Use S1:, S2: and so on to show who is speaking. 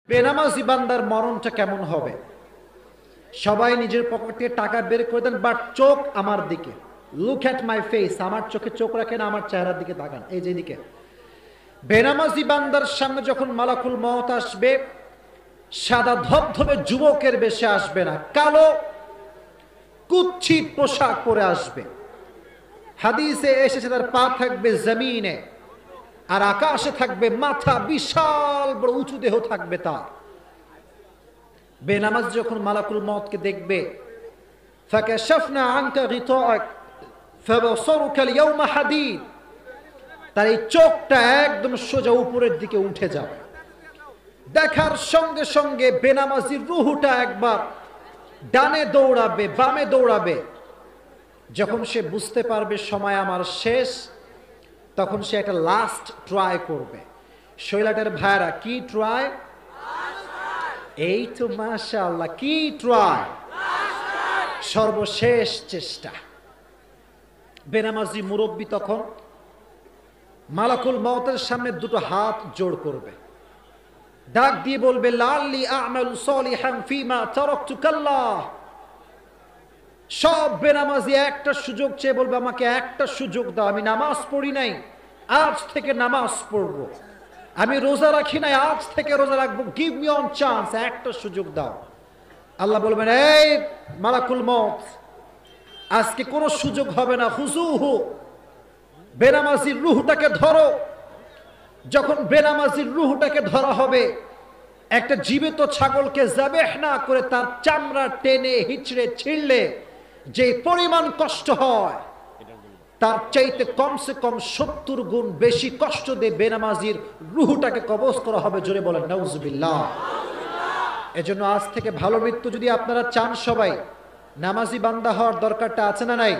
S1: বেনামাজি বান্দার মরণটা কেমন হবে? সবাই নিজের পকেট থেকে টাকা বের করে দেন, বাট চোখ আমার দিকে। লুক অ্যাট মাই ফেস, আমার চোখে চোখ রাখেন, আমার চেহারার দিকে তাকান, এই যে দিকে। বেনামাজি বান্দার সামনে যখন মালাকুল মওত আসবে, সাদা ধবধবে যুবকের বেশে আসবে না, কালো কুচ্ছিত পোশাক পরে আসবে। হাদিসে এসেছে তার পা থাকবে জমিনে, আর আকাশে থাকবে মাথা, বিশাল বড় উঁচু দেহ থাকবে তার। বেনামাজ যখন মালাকুল মওতকে দেখবে, ফাকাশাফনা আনকা গিতাআক ফাবসারুকা আল-ইয়াওমা হাদীদ, তার এই চোখটা একদম সোজা উপরের দিকে উঠে যাবে। দেখার সঙ্গে সঙ্গে বেনামাজির রুহুটা একবার ডানে দৌড়াবে, বামে দৌড়াবে। যখন সে বুঝতে পারবে সময় আমার শেষ, তখন সে একটা লাস্ট ট্রাই করবে। শৈলাটের ভাইরা, কি ট্রাই? এই তো মাশাআল্লাহ, কি ট্রাই? সর্বশেষ চেষ্টা। বেনামাজি মুরব্বী তখন মালাকুল মওতের সামনে দুটো হাত জোড় করবে, ডাক দিয়ে বলবে, লাল্লি আমালু সলিহান ফিমা তারাকতু, কাল্লাহ। সব বেনামাজি একটা সুযোগ চেয়ে বলবে, আমাকে একটা সুযোগ দাও, আমি নামাজ পড়ি নাই, আজ থেকে নামাজ পড়বো। আমি রোজা রাখি নাই, আজ থেকে রোজা রাখবো, গিভ মি অন চান্স, একটা সুযোগ দাও। আল্লাহ বলবেন, এই মালাকুল মওত, আজকে কোনো সুযোগ হবে না, হুজুহু, বেনামাজির রুহটাকে ধরো। যখন বেনামাজির রুহটাকে ধরা হবে, একটা জীবিত ছাগলকে যাবেহ না করে তার চামড়া টেনে হিচড়ে ছিঁড়লে যে পরিমাণ কষ্ট হয়, তার চাইতে কমসে কম 70 গুণ বেশি কষ্ট দিয়ে বেনামাজির রুহটাকে কবজ করা হবে। জোরে বলেন নাউজুবিল্লাহ। এজন্য আজ থেকে ভালো মৃত্যু যদি আপনারা চান, সবাই নামাজি বান্দা হওয়ার দরকারটা আছে না নাই?